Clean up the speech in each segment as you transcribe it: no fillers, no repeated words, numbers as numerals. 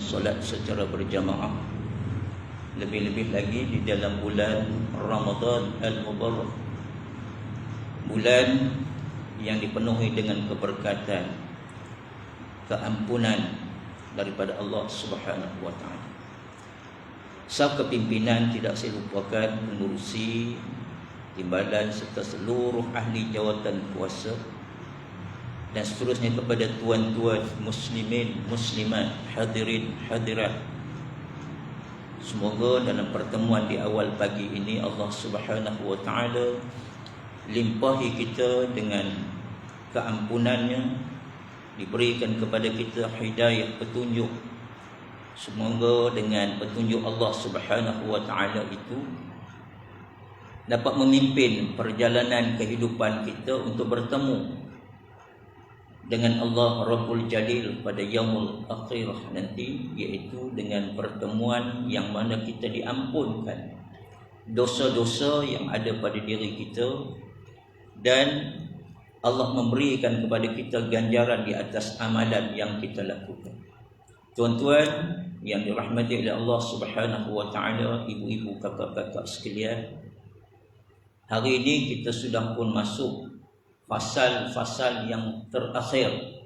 solat secara berjamaah, lebih-lebih lagi di dalam bulan Ramadan Al-Mubarak, bulan yang dipenuhi dengan keberkatan, keampunan daripada Allah Subhanahu wa taala. Sah kepimpinan tidak saya lupakan pengurusi, timbalan serta seluruh ahli jawatan kuasa dan seterusnya kepada tuan-tuan muslimin, muslimat, hadirin, hadirat. Semoga dalam pertemuan di awal pagi ini Allah Subhanahu wa taala limpahi kita dengan keampunannya, diberikan kepada kita hidayah petunjuk. Semoga dengan petunjuk Allah Subhanahu wa taala itu dapat memimpin perjalanan kehidupan kita untuk bertemu dengan Allah Rabbul Jalil pada yaumul akhirah nanti, iaitu dengan pertemuan yang mana kita diampunkan dosa-dosa yang ada pada diri kita dan Allah memberikan kepada kita ganjaran di atas amalan yang kita lakukan. Tuan-tuan yang dirahmati oleh Allah Subhanahu wa taala, ibu-ibu, kakak-kakak sekalian, hari ini kita sudah pun masuk fasal-fasal yang terakhir.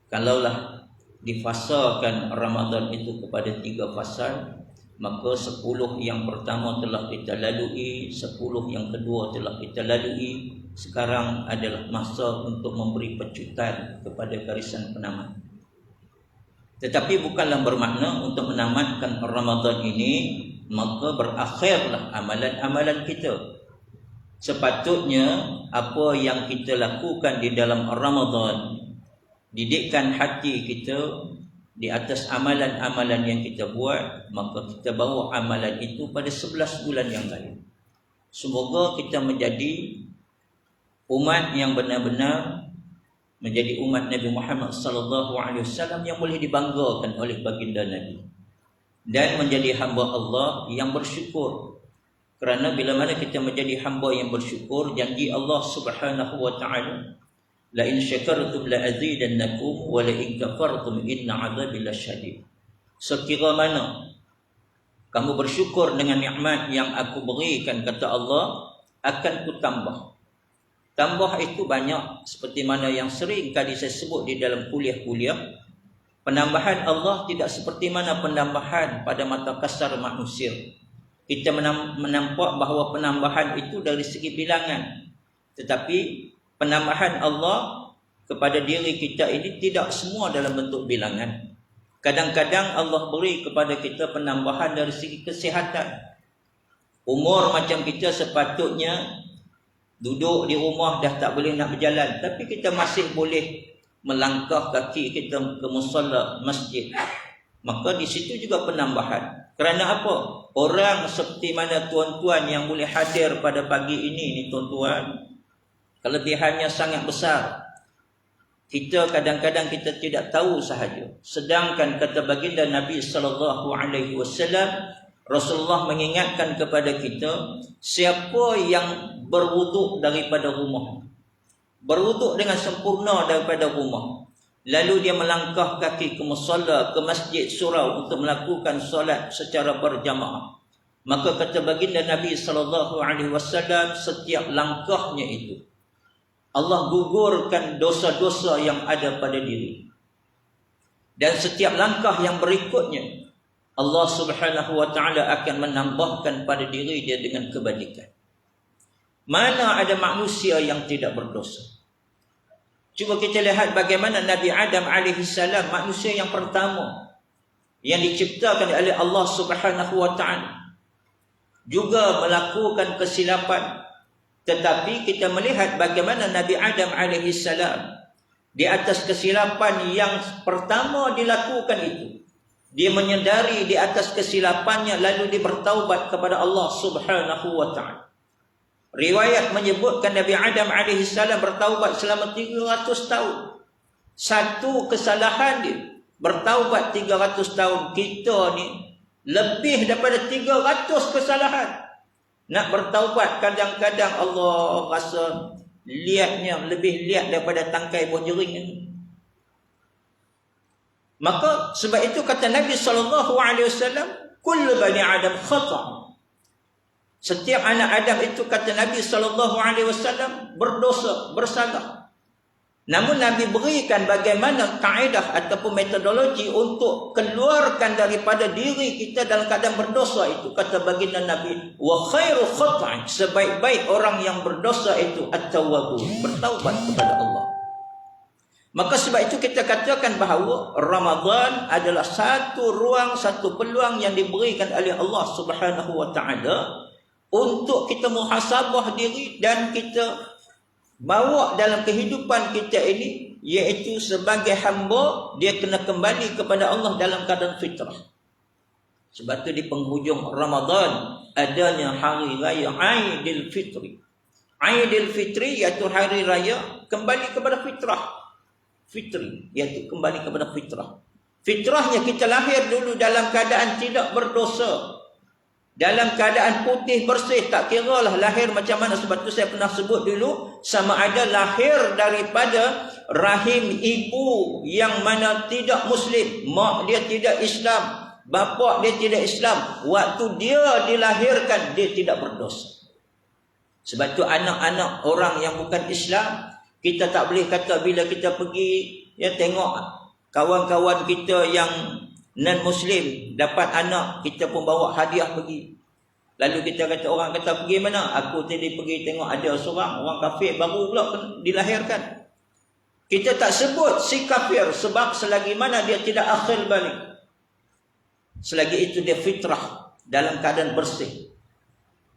Kalaulah difasakan Ramadan itu kepada 3 fasal, maka 10 yang pertama telah kita lalui, 10 yang kedua telah kita lalui. Sekarang adalah masa untuk memberi pecutan kepada garisan penamat. Tetapi bukanlah bermakna untuk menamatkan Ramadan ini maka berakhirlah amalan-amalan kita. Sepatutnya apa yang kita lakukan di dalam Ramadan, didikkan hati kita di atas amalan-amalan yang kita buat, maka kita bawa amalan itu pada 11 bulan yang lain. Semoga kita menjadi umat yang benar-benar menjadi umat Nabi Muhammad sallallahu alaihi wasallam yang boleh dibanggakan oleh baginda Nabi, dan menjadi hamba Allah yang bersyukur. Kerana bila mana kita menjadi hamba yang bersyukur, janji Allah Subhanahu wa taala, la in syakartum la azidannakum wa la in kafartum inna 'adzabi lasyadid. Sekira mana kamu bersyukur dengan nikmat yang aku berikan, kata Allah, akan ku tambah. Tambah itu banyak, seperti mana yang sering kali saya sebut di dalam kuliah-kuliah. Penambahan Allah tidak seperti mana penambahan pada mata kasar manusia. Kita menampak bahawa penambahan itu dari segi bilangan, tetapi penambahan Allah kepada diri kita ini tidak semua dalam bentuk bilangan. Kadang-kadang Allah beri kepada kita penambahan dari segi kesihatan. Umur macam kita sepatutnya duduk di rumah dah tak boleh nak berjalan, tapi kita masih boleh melangkah kaki kita ke musalla masjid. Maka di situ juga penambahan. Kerana apa? Orang seperti mana tuan-tuan yang boleh hadir pada pagi ini ni tuan-tuan, kelebihannya sangat besar. Kita kadang-kadang kita tidak tahu sahaja. Sedangkan kata baginda Nabi sallallahu alaihi wasallam, Rasulullah mengingatkan kepada kita, siapa yang berwuduk daripada rumah, berwuduk dengan sempurna daripada rumah, lalu dia melangkah kaki ke musalla, ke masjid surau untuk melakukan solat secara berjamaah, maka kata baginda Nabi sallallahu alaihi wasallam, setiap langkahnya itu Allah gugurkan dosa-dosa yang ada pada diri, dan setiap langkah yang berikutnya Allah Subhanahu wa taala akan menambahkan pada diri dia dengan kebajikan. Mana ada manusia yang tidak berdosa? Cuba kita lihat bagaimana Nabi Adam alaihi salam, manusia yang pertama yang diciptakan oleh Allah Subhanahu wa taala, juga melakukan kesilapan. Tetapi kita melihat bagaimana Nabi Adam alaihi salam di atas kesilapan yang pertama dilakukan itu, dia menyedari di atas kesilapannya lalu dia bertaubat kepada Allah Subhanahu wa taala. Riwayat menyebutkan Nabi Adam alaihi salam bertaubat selama 300 tahun. Satu kesalahan dia bertaubat 300 tahun. Kita ni lebih daripada 300 kesalahan. Nak bertaubat kadang-kadang Allah rasa lihatnya lebih lihat daripada tangkai buah jering. Maka sebab itu kata Nabi SAW, kullu bani Adam khata'. Setiap anak Adam itu kata Nabi SAW berdosa, bersalah. Namun Nabi berikan bagaimana kaedah ataupun metodologi untuk keluarkan daripada diri kita dalam keadaan berdosa itu. Kata baginda Nabi, wa khairu khata'in, sebaik-baik orang yang berdosa itu at-tawwabun, bertaubat kepada Allah. Maka sebab itu kita katakan bahawa Ramadan adalah satu ruang, satu peluang yang diberikan oleh Allah Subhanahu wa taala untuk kita muhasabah diri dan kita bawa dalam kehidupan kita ini, iaitu sebagai hamba dia kena kembali kepada Allah dalam keadaan fitrah. Sebab itu di penghujung Ramadan adanya hari raya Aidil Fitri. Aidil Fitri iaitu hari raya kembali kepada fitrah. Fitri iaitu kembali kepada fitrah. Fitrahnya kita lahir dulu dalam keadaan tidak berdosa, dalam keadaan putih bersih, tak kira lah lahir macam mana. Sebab tu saya pernah sebut dulu, sama ada lahir daripada rahim ibu yang mana tidak Muslim, mak dia tidak Islam, bapa dia tidak Islam, waktu dia dilahirkan dia tidak berdosa. Sebab tu anak-anak orang yang bukan Islam, kita tak boleh kata bila kita pergi tengok kawan-kawan kita yang non-Muslim dapat anak, kita pun bawa hadiah pergi. Lalu kita kata, orang kata pergi mana? Aku tadi pergi tengok ada seorang orang kafir baru pula dilahirkan. Kita tak sebut si kafir, sebab selagi mana dia tidak akhil balik, selagi itu dia fitrah dalam keadaan bersih.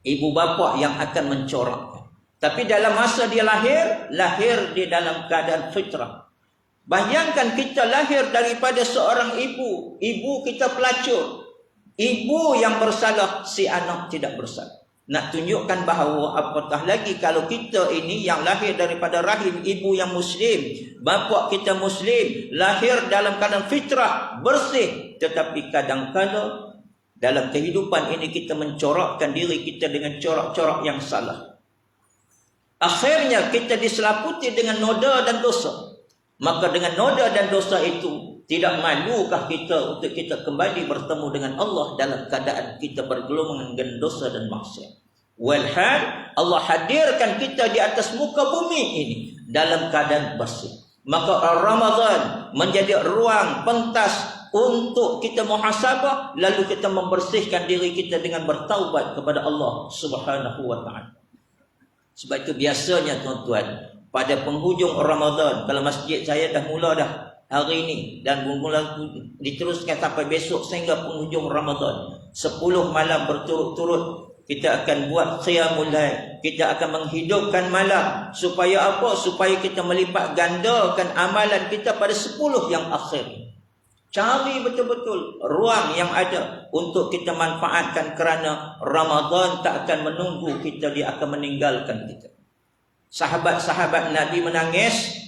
Ibu bapa yang akan mencorakkan. Tapi dalam masa dia lahir dia dalam keadaan fitrah. Bayangkan kita lahir daripada seorang ibu kita pelacur, ibu yang bersalah, si anak tidak bersalah. Nak tunjukkan bahawa apatah lagi kalau kita ini yang lahir daripada rahim ibu yang Muslim, bapa kita Muslim, lahir dalam keadaan fitrah, bersih, tetapi kadang-kadang dalam kehidupan ini kita mencorakkan diri kita dengan corak-corak yang salah. Akhirnya kita diselaputi dengan noda dan dosa. Maka dengan noda dan dosa itu, tidak malukah kita untuk kita kembali bertemu dengan Allah dalam keadaan kita bergelumang dengan dosa dan maksiat. Walhal Allah hadirkan kita di atas muka bumi ini dalam keadaan bersih. Maka Ramadan menjadi ruang pentas untuk kita muhasabah, lalu kita membersihkan diri kita dengan bertaubat kepada Allah Subhanahu wa taala. Sebab itu biasanya tuan-tuan, pada penghujung Ramadan, kalau masjid saya dah mula dah hari ini dan mula diteruskan sampai besok sehingga penghujung Ramadan, 10 malam berturut-turut kita akan buat qiyamul lail. Kita akan menghidupkan malam. Supaya apa? Supaya kita melipat gandakan amalan kita pada 10 yang akhir. Cari betul-betul ruang yang ada untuk kita manfaatkan, kerana Ramadan tak akan menunggu kita, dia akan meninggalkan kita. Sahabat-sahabat Nabi menangis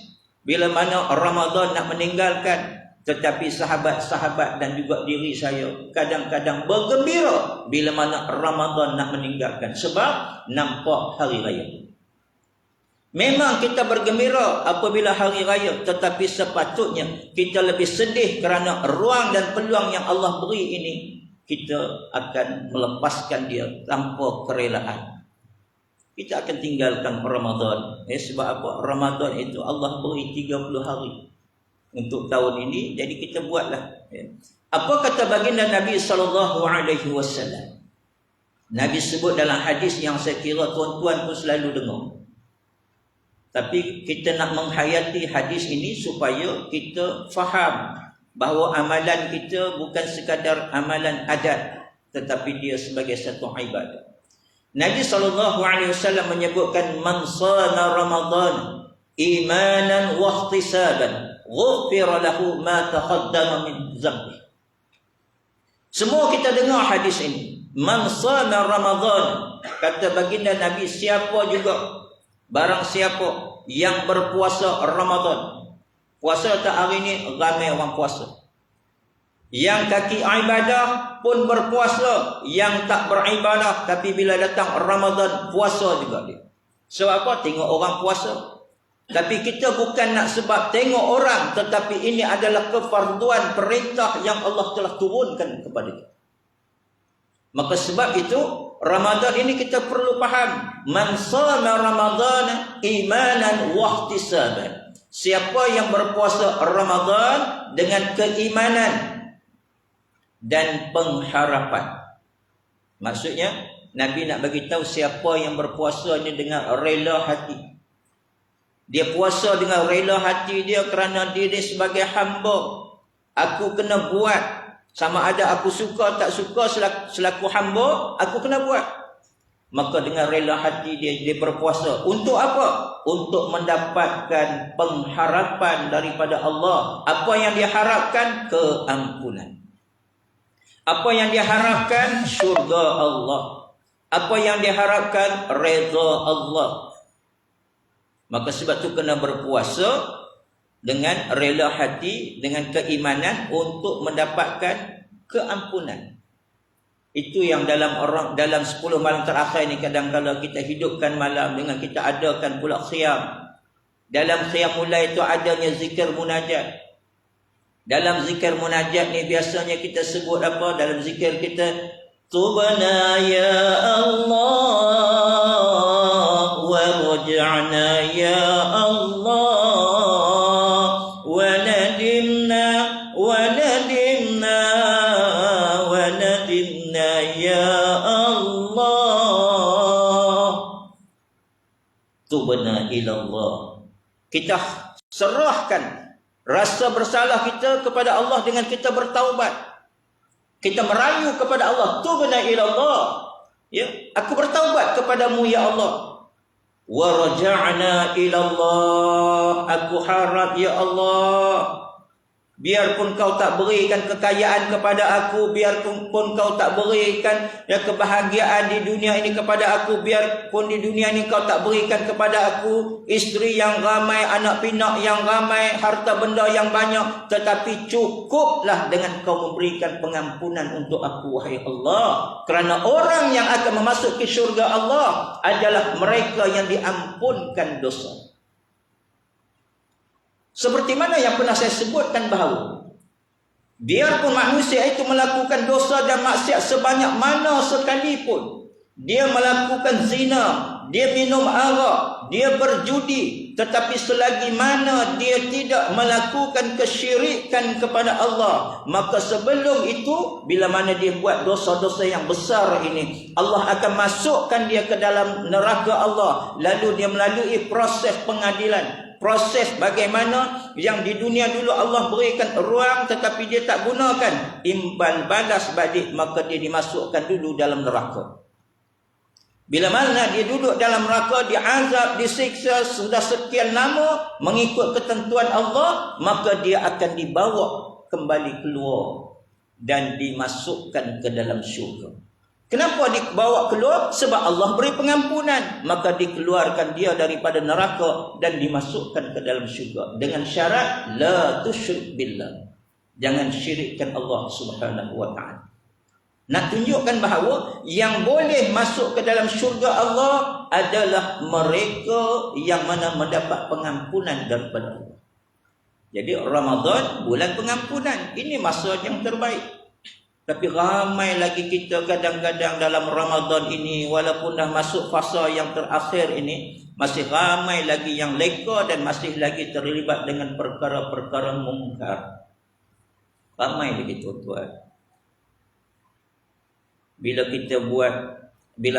bila mana Ramadan nak meninggalkan, tetapi sahabat-sahabat dan juga diri saya kadang-kadang bergembira bila mana Ramadan nak meninggalkan, sebab nampak hari raya. Memang kita bergembira apabila hari raya, tetapi sepatutnya kita lebih sedih kerana ruang dan peluang yang Allah beri ini kita akan melepaskan dia tanpa kerelaan. Kita akan tinggalkan Ramadan. Sebab apa? Ramadan itu Allah beri 30 hari untuk tahun ini, jadi kita buatlah. Apa kata baginda Nabi SAW? Nabi sebut dalam hadis yang saya kira tuan-tuan pun selalu dengar. Tapi kita nak menghayati hadis ini supaya kita faham bahawa amalan kita bukan sekadar amalan adat, tetapi dia sebagai satu ibadah. Nabi SAW menyebutkan, man shana Ramadan imanan wa ihtisaban ghufira lahu ma taqaddama min dhanbi. Semua kita dengar hadis ini. Man shana Ramadan, kata baginda Nabi, siapa juga, barang siapa yang berpuasa Ramadan. Puasa tak hari ni ramai orang puasa. Yang kaki ibadah pun berpuasa, yang tak beribadah tapi bila datang Ramadan puasa juga dia. Sebab apa? Tengok orang puasa. Tapi kita bukan nak sebab tengok orang, tetapi ini adalah kefarduan perintah yang Allah telah turunkan kepada kita. Maka sebab itu Ramadan ini kita perlu faham, man shama Ramadan imanan wa ihtisaban. Siapa yang berpuasa Ramadan dengan keimanan dan pengharapan. Maksudnya Nabi nak bagi tahu siapa yang berpuasa ini dengan rela hati. Dia puasa dengan rela hati dia kerana dia sebagai hamba. Aku kena buat. Sama ada aku suka tak suka selaku hamba, aku kena buat. Maka dengan rela hati dia berpuasa. Untuk apa? Untuk mendapatkan pengharapan daripada Allah. Apa yang dia harapkan? Keampunan. Apa yang dia harapkan? Syurga Allah. Apa yang dia harapkan? Redha Allah. Maka sebab tu kena berpuasa dengan rela hati, dengan keimanan untuk mendapatkan keampunan. Itu yang dalam 10 malam terakhir ni kadang-kadang kita hidupkan malam dengan kita adakan pula qiyam. Dalam qiyam mulai itu adanya zikir munajat. Dalam zikir munajat ni biasanya kita sebut apa? Dalam zikir kita, Tubna ya Allah wa raja'na ya Allah tubna ilallah. Kita serahkan rasa bersalah kita kepada Allah dengan kita bertaubat. Kita merayu kepada Allah, tubna ilallah. Ya, aku bertaubat kepadamu ya Allah. Wa raja'na ilallah. Aku harap ya Allah, biarpun kau tak berikan kekayaan kepada aku, biarpun kau tak berikan kebahagiaan di dunia ini kepada aku, biarpun di dunia ini kau tak berikan kepada aku isteri yang ramai, anak pinak yang ramai, harta benda yang banyak, tetapi cukuplah dengan kau memberikan pengampunan untuk aku, wahai Allah. Kerana orang yang akan memasuki syurga Allah adalah mereka yang diampunkan dosa. Seperti mana yang pernah saya sebutkan bahawa biarpun manusia itu melakukan dosa dan maksiat sebanyak mana sekalipun, dia melakukan zina, dia minum arak, dia berjudi, tetapi selagi mana dia tidak melakukan kesyirikan kepada Allah, maka sebelum itu bila mana dia buat dosa-dosa yang besar ini, Allah akan masukkan dia ke dalam neraka Allah. Lalu dia melalui proses pengadilan. Proses bagaimana yang di dunia dulu Allah berikan ruang tetapi dia tak gunakan, imbal balas balik, maka dia dimasukkan dulu dalam neraka. Bila mana dia duduk dalam neraka, diazab, disiksa sudah sekian lama mengikut ketentuan Allah, maka dia akan dibawa kembali keluar dan dimasukkan ke dalam syurga. Kenapa dibawa keluar? Sebab Allah beri pengampunan, maka dikeluarkan dia daripada neraka dan dimasukkan ke dalam syurga dengan syarat la tusyrik billah. Jangan syirikkan Allah Subhanahu wa taala. Nak tunjukkan bahawa yang boleh masuk ke dalam syurga Allah adalah mereka yang mana mendapat pengampunan daripada Allah. Jadi Ramadan bulan pengampunan, ini masa yang terbaik. Tapi ramai lagi kita kadang-kadang dalam Ramadan ini, walaupun dah masuk fasa yang terakhir ini, masih ramai lagi yang leka dan masih lagi terlibat dengan perkara-perkara mungkar. Ramai lagi tuan-tuan. Bila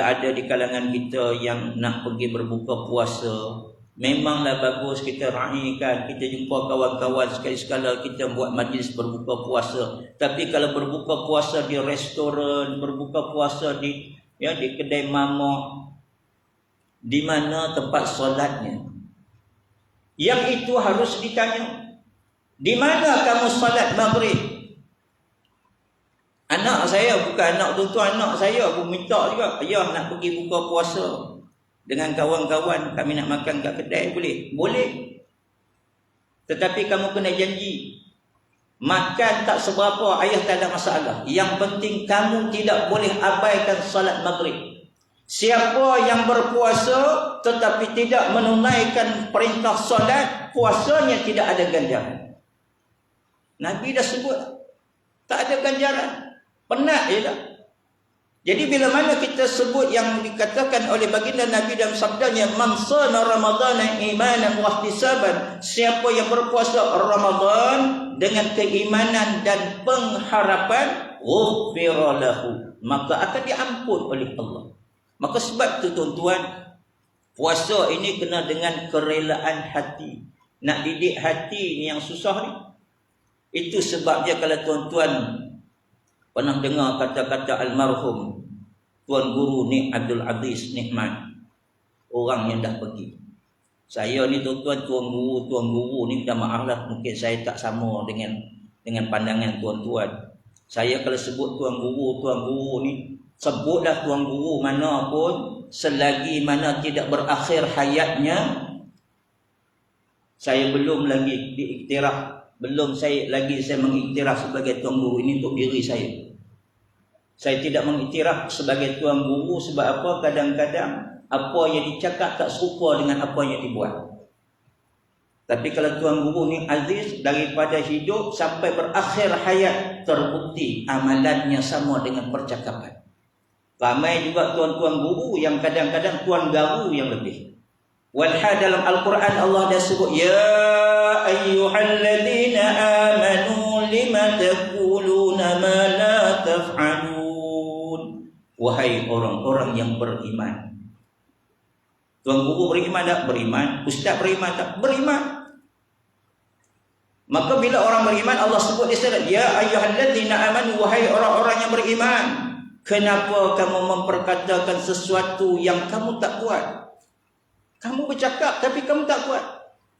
ada di kalangan kita yang nak pergi berbuka puasa, memanglah bagus kita raikan, kita jumpa kawan-kawan sekali-sekala kita buat majlis berbuka puasa. Tapi kalau berbuka puasa di restoran, berbuka puasa di kedai mamak, di mana tempat solatnya? Yang itu harus ditanya. Di mana kamu solat maghrib? Anak saya, bukan anak tuan-tuan, anak saya pun minta juga, ayah nak pergi buka puasa dengan kawan-kawan, kami nak makan kat kedai, boleh? Boleh. Tetapi kamu kena janji. Makan tak seberapa, ayah tak ada masalah. Yang penting kamu tidak boleh abaikan salat maghrib. Siapa yang berpuasa tetapi tidak menunaikan perintah solat, puasanya tidak ada ganjaran. Nabi dah sebut tak ada ganjaran. Penat je dah. Jadi bila mana kita sebut yang dikatakan oleh baginda Nabi dalam sabdanya, man shama ramadhana imanan wa ihtisaban, siapa yang berpuasa Ramadan dengan keimanan dan pengharapan, ghufira lahu, maka akan diampun oleh Allah. Maka sebab tu tuan-tuan, puasa ini kena dengan kerelaan hati. Nak didik hati ni yang susah ni. Itu sebabnya kalau tuan-tuan pernah dengar kata-kata almarhum Tuan Guru Nik Abdul Aziz Nikmat, orang yang dah pergi. Saya ni tuan-tuan, Tuan Guru ni minta maaf lah, mungkin saya tak sama dengan pandangan tuan-tuan. Saya kalau sebut Tuan Guru ni, sebutlah Tuan Guru mana pun, selagi mana tidak berakhir hayatnya, saya belum lagi diiktiraf, saya mengiktiraf sebagai Tuan Guru ini untuk diri saya. Saya tidak mengiktiraf sebagai Tuan Guru sebab apa? Kadang-kadang apa yang dicakap tak serupa dengan apa yang dibuat. Tapi kalau Tuan Guru ni aziz, daripada hidup sampai berakhir hayat terbukti amalannya sama dengan percakapan. Ramai juga tuan-tuan guru yang kadang-kadang tuan garu yang lebih. Walhal dalam Al-Quran Allah dah sebut, ya ayyuhalladzina amanu lima taquluna ma la taf'alun. Wahai orang-orang yang beriman. Tuan guru beriman tak? Beriman. Ustaz beriman tak? Beriman. Maka bila orang beriman, Allah sebut di sana, ya ayyuhalladzina amanu, wahai orang-orang yang beriman. Kenapa kamu memperkatakan sesuatu yang kamu tak buat? Kamu bercakap tapi kamu tak buat.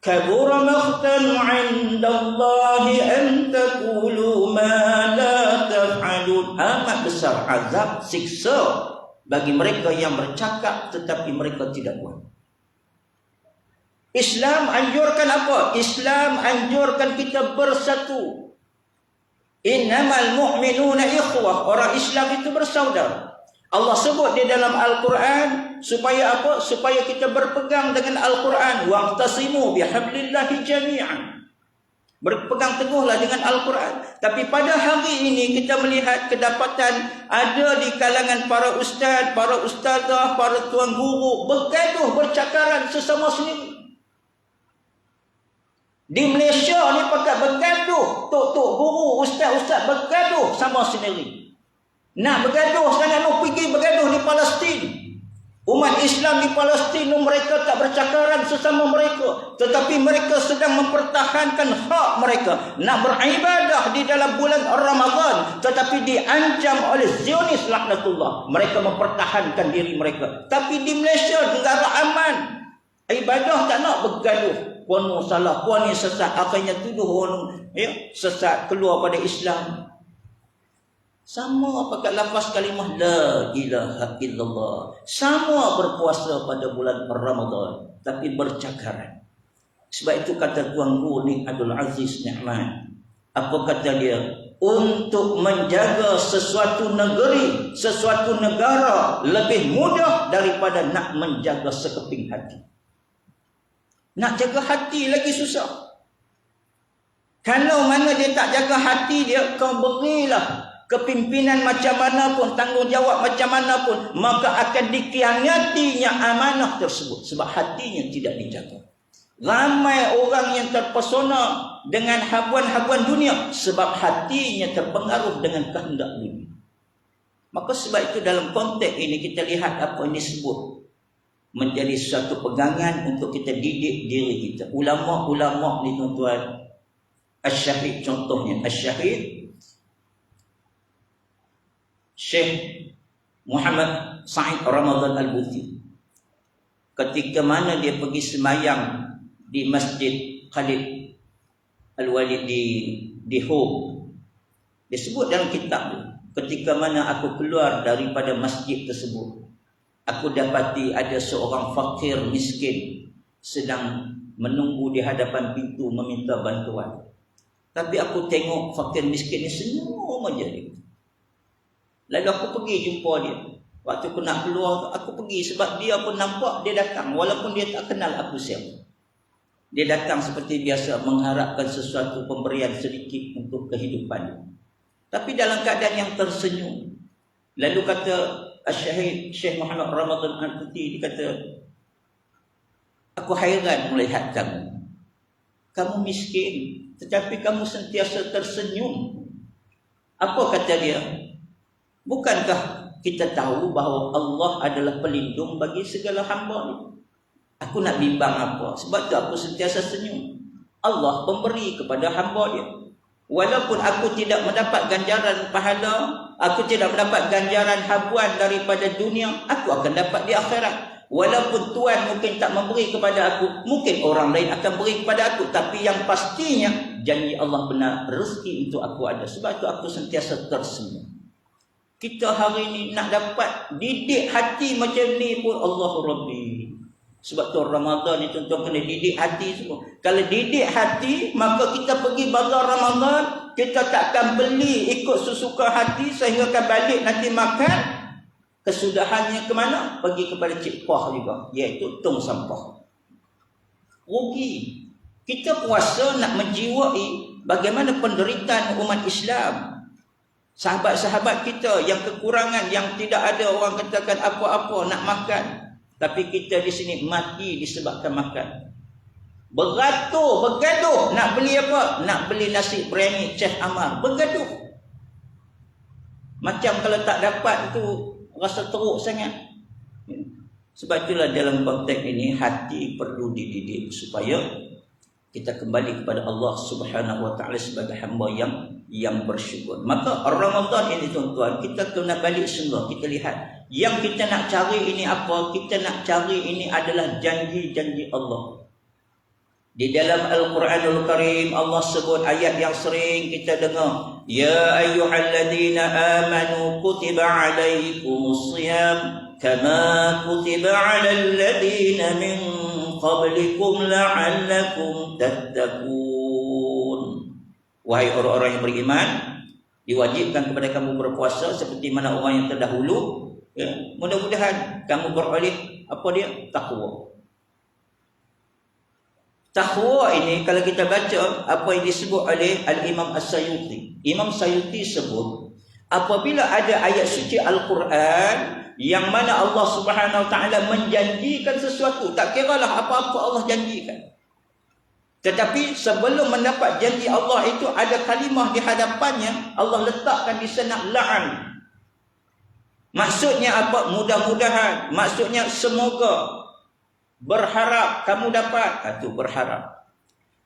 Kabura maqtan 'indallahi an taqulu ma la taf'alun. Amat besar azab, siksa bagi mereka yang bercakap tetapi mereka tidak buat. Islam anjurkan apa? Islam anjurkan kita bersatu. Innamal mu'minuna ikhwah. Orang Islam itu bersaudara. Allah sebut di dalam Al-Quran supaya apa? Supaya kita berpegang dengan Al-Quran. Wa'tasimu bihablillahi jami'an. Berpegang teguhlah dengan Al-Quran. Tapi pada hari ini kita melihat kedapatan ada di kalangan para ustaz, para ustazah, para tuan guru bergaduh, bercakaran sesama sendiri. Di Malaysia ni pakat bergaduh, tok-tok guru, ustaz-ustaz bergaduh sama sendiri. Nak bergaduh sekarang, nak pergi bergaduh di Palestin. Umat Islam di Palestin mereka tak bercakaran sesama mereka, tetapi mereka sedang mempertahankan hak mereka nak beribadah di dalam bulan Ramadan, tetapi diancam oleh Zionis laknatullah. Mereka mempertahankan diri mereka. Tapi di Malaysia, negara aman, ibadah tak nak bergaduh. Puan salah, puan ni sesat, akhirnya tuduh orang sesat, keluar pada Islam. Sama pakai lafaz kalimah la ilaha illallah. Sama berpuasa pada bulan Ramadan, tapi bercakaran. Sebab itu kata Tuan Guru Nik Abdul Aziz Nikmat, apa kata dia? Untuk menjaga sesuatu negeri, sesuatu negara lebih mudah daripada nak menjaga sekeping hati. Nak jaga hati lagi susah. Kalau mana dia tak jaga hati dia, kau berilah kepimpinan macam mana pun, tanggungjawab macam mana pun, maka akan dikhianatinya amanah tersebut sebab hatinya tidak dijaga. Ramai orang yang terpesona dengan habuan-habuan dunia sebab hatinya terpengaruh dengan kehendak dunia. Maka sebab itu dalam konteks ini kita lihat apa yang disebut menjadi suatu pegangan untuk kita didik diri kita. Ulama-ulama ni tuan-tuan, Asy-Syahid contohnya, Asy-Syahid Syekh Muhammad Sa'id Ramadan Al-Buthi, ketika mana dia pergi semayang di Masjid Khalid Al-Walid di Hub, dia sebut dalam kitab dia, ketika mana aku keluar daripada masjid tersebut, aku dapati ada seorang fakir miskin sedang menunggu di hadapan pintu meminta bantuan. Tapi aku tengok fakir miskin ni senyum aja dia. Lalu aku pergi jumpa dia. Waktu aku nak keluar, aku pergi sebab dia pun nampak dia datang walaupun dia tak kenal aku siapa. Dia datang seperti biasa mengharapkan sesuatu pemberian sedikit untuk kehidupan. Tapi dalam keadaan yang tersenyum. Lalu kata Syahid Syekh Muhammad Ramadan Al-Quti, dia kata, aku hairan melihat kamu. Kamu miskin, tetapi kamu sentiasa tersenyum. Apa kata dia? Bukankah kita tahu bahawa Allah adalah pelindung bagi segala hamba ni? Aku nak bimbang apa? Sebab tu aku sentiasa senyum. Allah pemberi kepada hamba dia. Walaupun aku tidak mendapat ganjaran pahala, aku tidak mendapat ganjaran habuan daripada dunia, aku akan dapat di akhirat. Walaupun Tuhan mungkin tak memberi kepada aku, mungkin orang lain akan beri kepada aku, tapi yang pastinya janji Allah benar, rezeki untuk aku ada. Sebab tu aku sentiasa tersenyum. Kita hari ini nak dapat didik hati macam ni pun Allah Rabbi. Sebab tu Ramadan ni tuan-tuan kena didik hati semua. Kalau didik hati, maka kita pergi bazar Ramadan, kita tak akan beli ikut sesuka hati sehingga akan balik nanti makan. Kesudahannya ke mana? Pergi kepada Cik Pah juga, iaitu tong sampah. Rugi. Kita puasa nak menjiwai bagaimana penderitaan umat Islam. Sahabat-sahabat kita yang kekurangan, yang tidak ada orang katakan apa-apa nak makan. Tapi kita di sini mati disebabkan makan. Beratur, bergaduh. Nak beli apa? Nak beli nasi biryani Chef Amar. Bergaduh. Macam kalau tak dapat tu rasa teruk sangat. Sebab itulah dalam konteks ini hati perlu dididik supaya kita kembali kepada Allah Subhanahu Wa Taala sebagai hamba yang bersyukur. Maka Ramadan ini tuan-tuan, kita kena balik semua, kita lihat yang kita nak cari ini apa? Kita nak cari ini adalah janji-janji Allah. Di dalam Al-Quranul Karim Allah sebut ayat yang sering kita dengar, ya ayyuhalladzina amanu kutiba alaikumus shiyam kama kutiba alal ladzina min qablikum la'allakum tattaqun. Wahai orang-orang yang beriman, diwajibkan kepada kamu berpuasa seperti mana orang yang terdahulu, ya, mudah-mudahan kamu beroleh apa dia? Takwa. Takwa ini kalau kita baca apa yang disebut oleh Al-Imam As-Sayuti. Imam Sayuti sebut, apabila ada ayat suci Al-Quran yang mana Allah Subhanahu Wa Taala menjanjikan sesuatu, tak kiralah apa-apa Allah janjikan. Tetapi sebelum mendapat janji Allah itu ada kalimah di hadapannya, Allah letakkan di sana la'an. Maksudnya apa? Mudah-mudahan. Maksudnya semoga. Berharap kamu dapat. Itu berharap.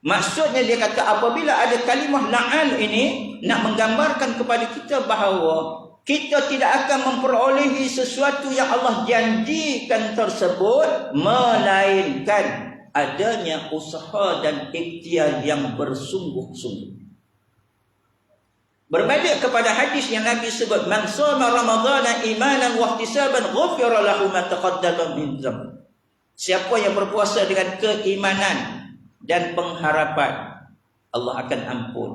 Maksudnya dia kata apabila ada kalimah la'an ini nak menggambarkan kepada kita bahawa kita tidak akan memperolehi sesuatu yang Allah janjikan tersebut, melainkan adanya usaha dan ikhtiar yang bersungguh-sungguh. Berbalik kepada hadis yang Nabi sebut, man shoma ramadhana imanan wa ihtisaban ghufira lahu ma taqaddama min dzambi. Siapa yang berpuasa dengan keimanan dan pengharapan, Allah akan ampun.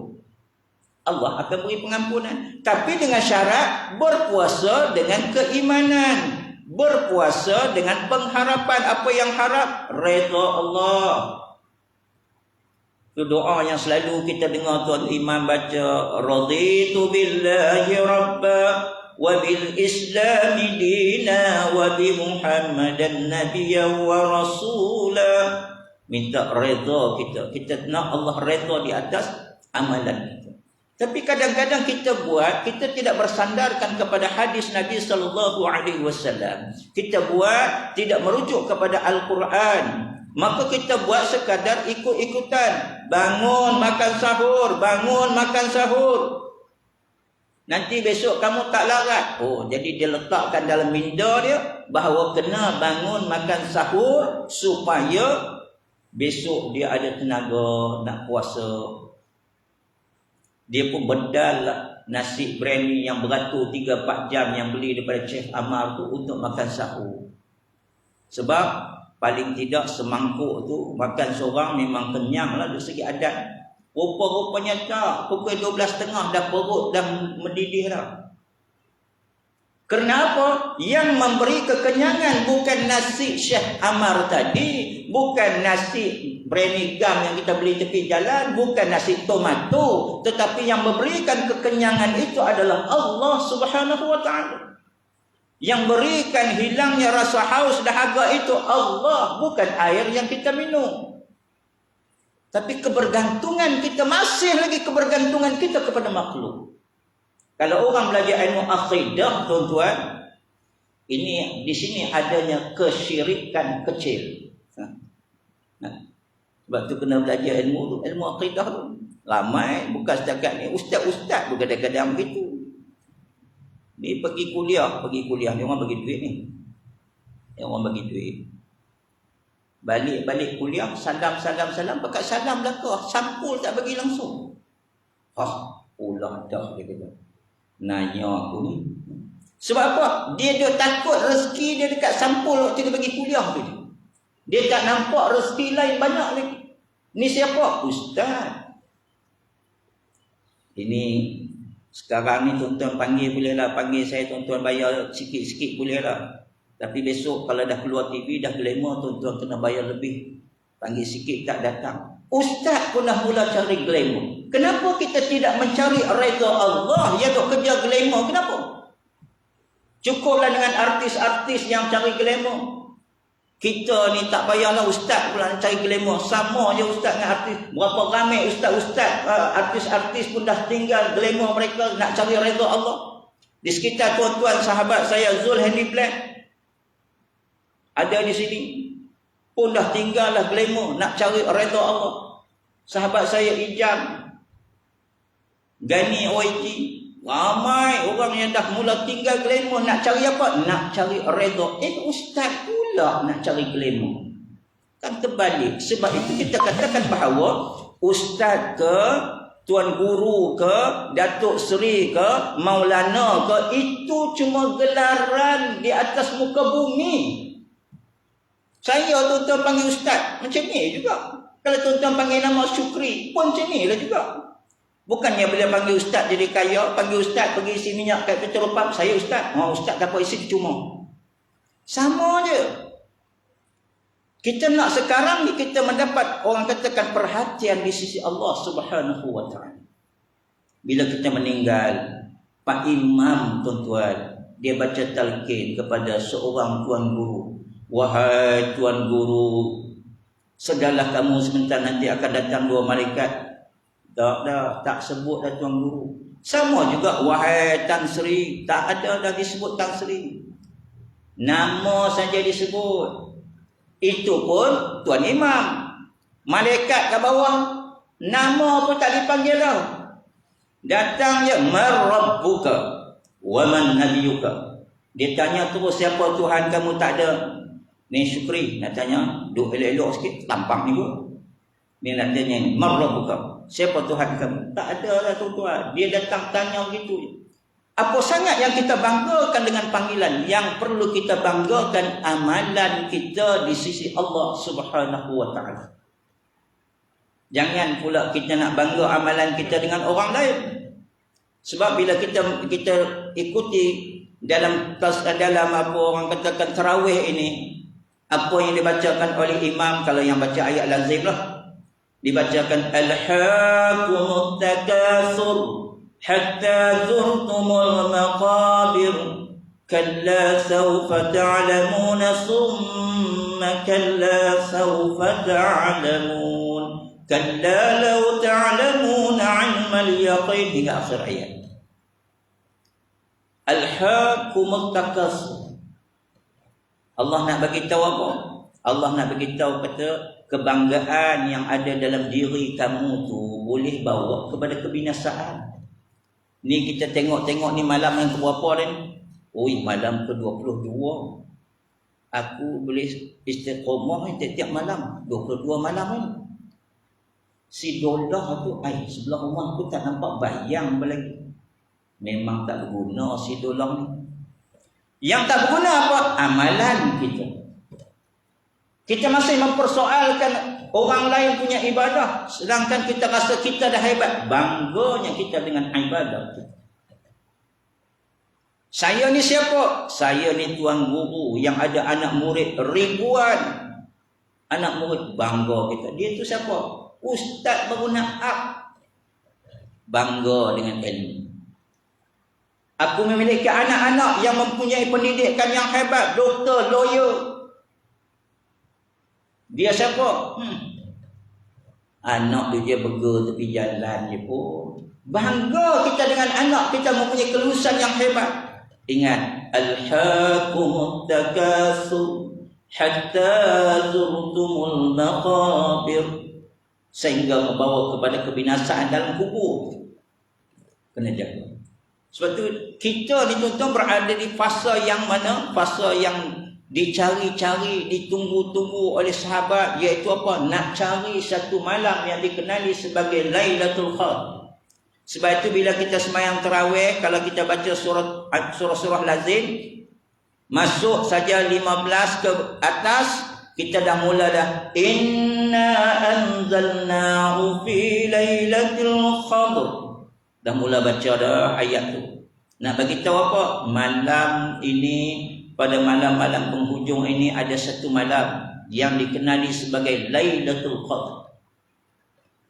Allah akan beri pengampunan. Tapi dengan syarat berpuasa dengan keimanan. Berpuasa dengan pengharapan. Apa yang harap? Redha Allah. Itu doa yang selalu kita dengar tuan imam baca. Raditu billahi rabba wa bil islami dina wa bi muhammadan nabiyyan wa rasula. Minta redha kita. Kita nak Allah redha di atas amalan kita. Tapi kadang-kadang kita buat, kita tidak bersandarkan kepada hadis Nabi sallallahu alaihi wasallam. Kita buat tidak merujuk kepada Al-Quran. Maka kita buat sekadar ikut-ikutan. Bangun makan sahur, bangun makan sahur. Nanti besok kamu tak larat. Oh, jadi dia letakkan dalam minda dia bahawa kena bangun makan sahur supaya besok dia ada tenaga nak puasa. Dia pun bedal nasi biryani yang beratur 3-4 jam yang beli daripada Chef Amar tu untuk makan sahur. Sebab paling tidak semangkuk tu makan seorang memang kenyang lah dari segi adat. Rupa-rupanya tak. Pukul 12.30 dah perut dah mendidih dah. Kerana apa? Yang memberi kekenyangan bukan nasi Syekh Amar tadi, bukan nasi Branny Gum yang kita beli tepi jalan, bukan nasi tomato, tetapi yang memberikan kekenyangan itu adalah Allah Subhanahu wa taala. Yang berikan hilangnya rasa haus dahaga itu Allah, bukan air yang kita minum. Tapi kebergantungan kita, masih lagi kebergantungan kita kepada makhluk. Kalau orang belajar ilmu akidah, tuan-tuan, ini di sini adanya kesyirikan kecil. Sebab tu kena belajar ilmu akidah tu. Ramai bukan setakat ni, ustaz-ustaz pun kadang-kadang begitu. Ni pergi kuliah ni orang bagi duit ni. Orang bagi duit. Balik kuliah, salam, pakat salam belakang, sampul tak bagi langsung. Ulah dah dia kata. Nanya aku ni. Sebab apa? Dia takut rezeki dia dekat sampul waktu dia bagi kuliah tu. Dia tak nampak rezeki lain banyak lagi. Ni siapa? Ustaz. Ini sekarang ni tuan-tuan panggil bolehlah, panggil saya tuan-tuan bayar sikit-sikit bolehlah. Tapi besok kalau dah keluar TV dah glamour, tuan-tuan kena bayar lebih. Panggil sikit tak datang. Ustaz pun dah mula cari glamour. Kenapa kita tidak mencari redha Allah yang dok kerja glamour? Kenapa? Cukuplah dengan artis-artis yang cari glamour. Kita ni tak payahlah ustaz pula nak cari glamour. Sama je ustaz dengan artis. Berapa ramai ustaz-ustaz, artis-artis pun dah tinggal glamour mereka nak cari redha Allah. Di sekitar tuan-tuan sahabat saya Zul Handy Black ada di sini pun dah tinggal lah glamour nak cari redha Allah. Sahabat saya Ijam, Gani OIT, ramai orang yang dah mula tinggal glamour nak cari apa? Nak cari redha. Ustaz pula nak cari glamour. Kan terbalik. Sebab itu kita katakan bahawa ustaz ke, tuan guru ke, Datuk Seri ke, Maulana ke, itu cuma gelaran di atas muka bumi. Saya tuan-tuan panggil ustaz macam ni juga. Kalau tuan-tuan panggil nama Syukri pun macam ni lah juga. Bukannya bila panggil ustaz jadi kaya, panggil ustaz pergi isi minyak kat petrol pump, saya ustaz. Ustaz dapat isi cuma. Sama je. Kita nak sekarang ni kita mendapat orang katakan perhatian di sisi Allah Subhanahu wa taala. Bila kita meninggal, Pak Imam tuan-tuan, dia baca talqin kepada seorang tuan guru. Wahai tuan guru, sedalah kamu sebentar nanti akan datang dua malaikat. Tak sebut dah tuan guru. Sama juga wahai Tan Sri, tak ada dah disebut Tan Sri. Nama saja disebut. Itu pun tuan imam. Malaikat ke bawah, nama pun tak dipanggil dah. Datang je, man rabbuka wa man nabiyuka. Dia tanya terus siapa Tuhan kamu, tak ada. Ni Syukri nak tanya, duk elok-elok sikit, tampang ni pun. Ni nak tanya ni, man rabbuka, siapa Tuhan kamu? Tak ada lah tuan-tuan. Dia datang tanya begitu je. Apa sangat yang kita banggakan dengan panggilan. Yang perlu kita banggakan amalan kita di sisi Allah Subhanahu wa taala. Jangan pula kita nak bangga amalan kita dengan orang lain. Sebab bila kita ikuti dalam apa orang katakan tarawih ini, apa yang dibacakan oleh imam, kalau yang baca ayat lazim lah, dibacakan alhaakumut takatsur hatta zurtumul maqabir kalla sawfa ta'lamuna thumma kalla sawfa ta'lamun kalla law ta'lamuna 'ilmal yaqin, hingga akhir ayat. Alhaakumut takatsur. Allah nak bagi tahu apa? Allah nak bagi tahu kata kebanggaan yang ada dalam diri kamu tu boleh bawa kepada kebinasaan. Ni kita tengok-tengok ni malam yang keberapa ni? Malam ke-22. Aku boleh istiqamah tiap-tiap malam. 22 malam ni. Si dolar tu, sebelah rumah aku tak nampak bayang lagi. Memang tak berguna si dolar ni. Yang tak berguna apa? Amalan kita. Kita masih mempersoalkan orang lain punya ibadah, sedangkan kita rasa kita dah hebat. Bangganya kita dengan ibadah kita. Saya ni siapa? Saya ni tuan guru yang ada anak murid ribuan. Anak murid bangga kita. Dia tu siapa? Ustaz baru nak up. Bangga dengan ilmu. Aku memiliki anak-anak yang mempunyai pendidikan yang hebat. Doktor, lawyer. Dia siapa? Anak dia berger tepi jalan je pun. Bangga kita dengan anak kita mempunyai kelulusan yang hebat. Ingat, alhaakumut takatsur hatta zurtumul maqabir, sehingga membawa kepada kebinasaan dalam kubur. Kena jaga. Sebab tu kita ni tuan-tuan berada di fasa yang mana? Fasa yang dicari-cari, ditunggu-tunggu oleh sahabat, iaitu apa? Nak cari satu malam yang dikenali sebagai Lailatul Qadar. Sebab itu bila kita sembahyang tarawih, kalau kita baca surah lazim, masuk saja 15 ke atas, kita dah mula dah. Inna anzalnahu fi lailatul qadr. Dah mula baca dah ayat tu. Nak bagi tahu apa? Malam ini, pada malam-malam penghujung ini ada satu malam yang dikenali sebagai Lailatul Qadar.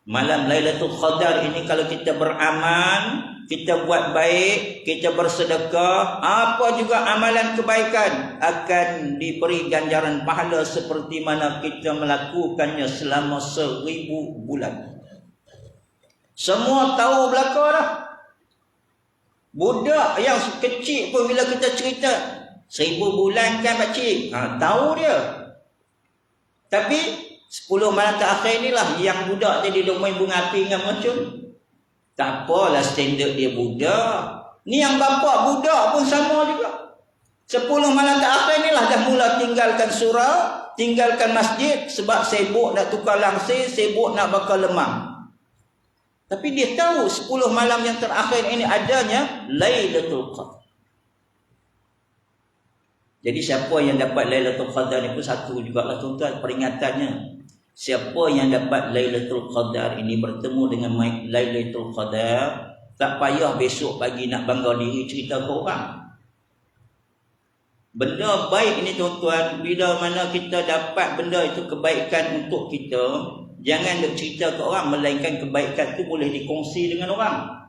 Malam Lailatul Qadar ini kalau kita beramal, kita buat baik, kita bersedekah, apa juga amalan kebaikan akan diberi ganjaran pahala seperti mana kita melakukannya selama 1000 bulan. Semua tahu belaka dah. Budak yang kecil pun bila kita cerita 1000 bulan kan pakcik, tahu dia. Tapi 10 malam terakhir inilah yang budak jadi duk main bunga api dengan mercun. Tak apalah standard dia budak. Ni yang bapak budak pun sama juga. 10 malam terakhir inilah dah mula tinggalkan surau, tinggalkan masjid sebab sibuk nak tukar langsir, sibuk nak bakar lemang. Tapi dia tahu 10 malam yang terakhir ini adanya Lailatul Qadar. Jadi siapa yang dapat Lailatul Qadar ni pun satu jugalah tuan-tuan peringatannya. Siapa yang dapat Lailatul Qadar ini bertemu dengan Lailatul Qadar, tak payah besok pagi nak bangga diri cerita ke orang. Benda baik ini tuan-tuan, bila mana kita dapat benda itu kebaikan untuk kita, jangan nak cerita ke orang, melainkan kebaikan itu boleh dikongsi dengan orang.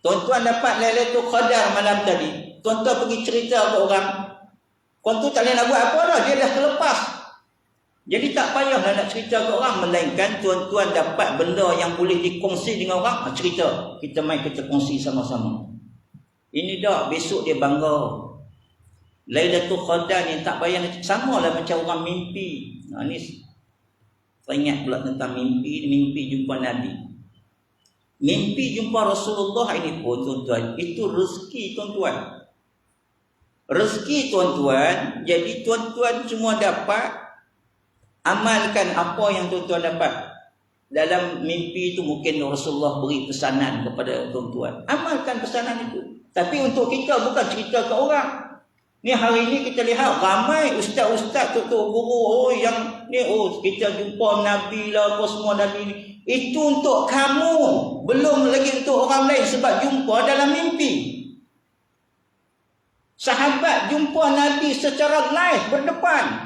Tuan-tuan dapat Lailatul Qadar malam tadi, tuan-tuan pergi cerita ke orang, tuan-tuan tak boleh nak buat apa dah, dia dah terlepas. Jadi tak payahlah nak cerita ke orang, melainkan tuan-tuan dapat benda yang boleh dikongsi dengan orang, cerita. Kita main kita kongsi sama-sama. Ini dah besok dia bangga. Lailatul Qadar ni tak payah, samalah macam orang mimpi. Ni saya ingat pula tentang mimpi jumpa Nabi. Mimpi jumpa Rasulullah ini pun tuan-tuan, itu rezeki tuan-tuan. Rezeki tuan-tuan, jadi tuan-tuan semua dapat. Amalkan apa yang tuan-tuan dapat. Dalam mimpi itu mungkin Rasulullah beri pesanan kepada tuan-tuan. Amalkan pesanan itu. Tapi untuk kita bukan cerita ke orang. Ni hari ni kita lihat ramai ustaz-ustaz, tutor guru, yang ni kita jumpa Nabi lah, apa semua Nabi ni. Itu untuk kamu, belum lagi untuk orang lain sebab jumpa dalam mimpi. Sahabat jumpa Nabi secara live berdepan.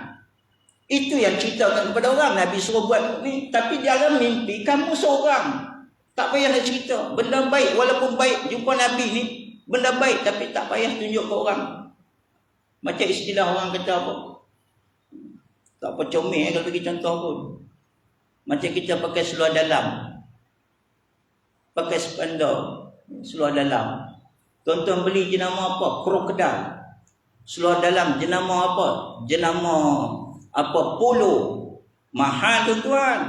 Itu yang ceritakan kepada orang. Nabi suruh buat ni. Tapi dalam mimpi kamu seorang. Tak payah nak cerita. Benda baik, walaupun baik jumpa Nabi ni, benda baik tapi tak payah tunjuk ke orang. Macam istilah orang kata apa? Tak apa comel kalau bagi contoh pun. Macam kita pakai seluar dalam. Pakai spandau. Seluar dalam. Tuan-tuan beli jenama apa? Krokodil. Seluar dalam jenama apa? Jenama apa? Polo. Mahal tuan-tuan.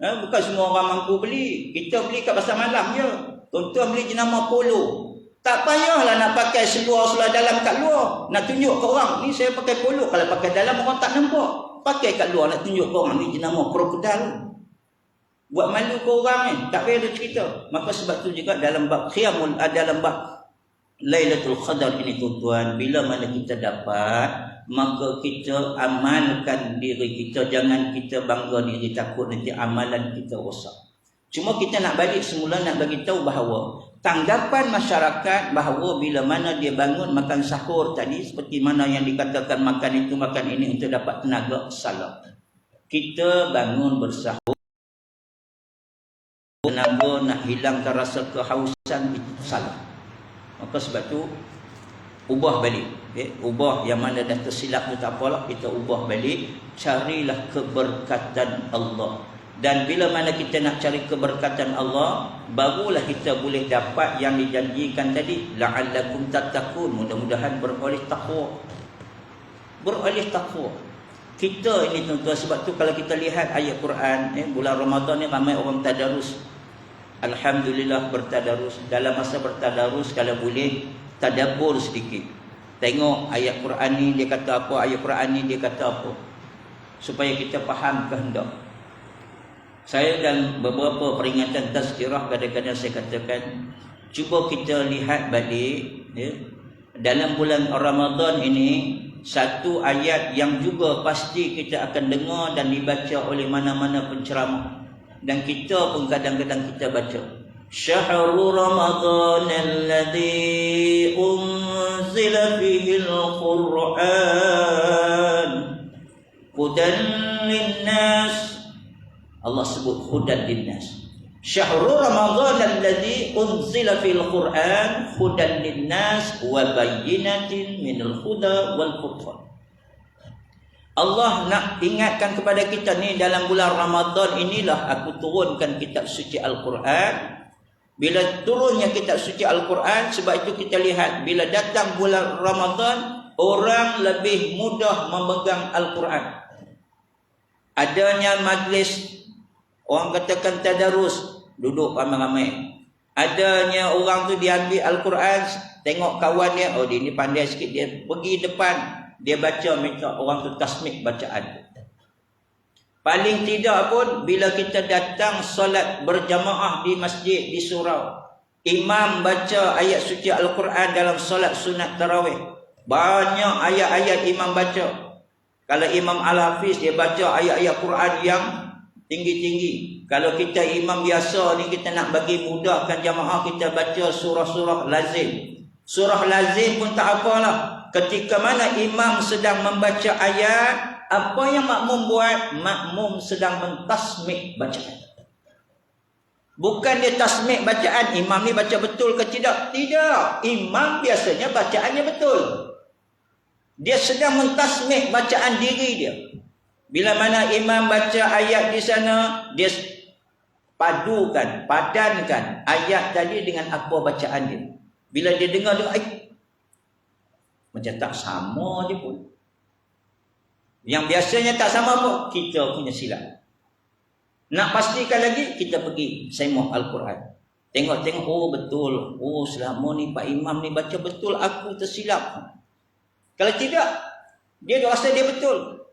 Bukan semua orang mampu beli. Kita beli kat pasar malam je. Tuan-tuan beli jenama polo. Tak payahlah nak pakai seluar dalam kat luar. Nak tunjuk ke orang, ni saya pakai polo. Kalau pakai dalam orang tak nampak. Pakai kat luar nak tunjuk ke orang, ni jenama krokodil. Buat malu ke orang ni. Tak payah ada cerita. Maka sebab tu juga dalam bab khiyamul, dalam bab Lailatul Qadar ini tuan-tuan, bila mana kita dapat, maka kita amalkan diri kita. Jangan kita bangga diri, takut nanti amalan kita rosak. Cuma kita nak balik semula, nak bagi tahu bahawa tanggapan masyarakat bahawa bila mana dia bangun makan sahur tadi, seperti mana yang dikatakan makan itu makan ini untuk dapat tenaga, salah. Kita bangun bersahur tenaga nak hilangkan rasa kehausan, itu salah. Maka sebab tu ubah balik, ubah yang mana dah tersilap tu tak apalah, kita ubah balik, carilah keberkatan Allah. Dan bila mana kita nak cari keberkatan Allah, barulah kita boleh dapat yang dijanjikan tadi, la'allakum tattaqun, mudah-mudahan beroleh takwa. Beroleh takwa. Kita ini tuan-tuan, sebab tu kalau kita lihat ayat Quran, bulan Ramadan ni ramai orang tadarus. Alhamdulillah bertadarus. Dalam masa bertadarus, kalau boleh tadabbur sedikit. Tengok ayat Quran ni dia kata apa, ayat Quran ni dia kata apa, supaya kita faham kehendak. Saya dan beberapa peringatan tazkirah kadang-kadang saya katakan, cuba kita lihat balik dalam bulan Ramadan ini, satu ayat yang juga pasti kita akan dengar dan dibaca oleh mana-mana penceramah, dan kita pun kadang-kadang kita baca, Syahrul Ramadan alladhi unzila fihi al-Quran hudan linnas. Allah sebut hudan linnas. Syahrul Ramadan alladhi unzila fil Quran hudan linnas wa bayyinatin minal huda wal furqan. Allah nak ingatkan kepada kita ni, dalam bulan Ramadan inilah aku turunkan kitab suci Al-Quran. Bila turunnya kitab suci Al-Quran, sebab itu kita lihat bila datang bulan Ramadan, orang lebih mudah memegang Al-Quran. Adanya majlis, orang katakan tadarus, duduk ramai-ramai. Adanya orang tu diambil Al-Quran, tengok kawan dia, oh dia ni pandai sikit, dia pergi depan, dia baca, minta orang tu tasmik bacaan. Paling tidak pun bila kita datang solat berjamaah di masjid, di surau, imam baca ayat suci Al-Quran dalam solat sunat tarawih, banyak ayat-ayat imam baca. Kalau Imam Al-Hafiz, dia baca ayat-ayat Quran yang tinggi-tinggi. Kalau kita imam biasa ni, kita nak bagi mudahkan jamaah, kita baca surah-surah lazim. Surah lazim pun tak apalah. Ketika mana imam sedang membaca ayat, apa yang makmum buat? Makmum sedang mentasmik bacaan. Bukan dia tasmik bacaan, imam ni baca betul ke tidak? Tidak. Imam biasanya bacaannya betul. Dia sedang mentasmik bacaan diri dia. Bila mana imam baca ayat di sana, dia padankan ayat tadi dengan apa bacaan dia. Bila dia dengar, macam tak sama dia pun. Yang biasanya tak sama pun, kita punya silap. Nak pastikan lagi, kita pergi semuh Al-Quran. Tengok-tengok, oh betul. Oh selama ni Pak Imam ni baca betul, aku tersilap. Kalau tidak, dia rasa dia betul.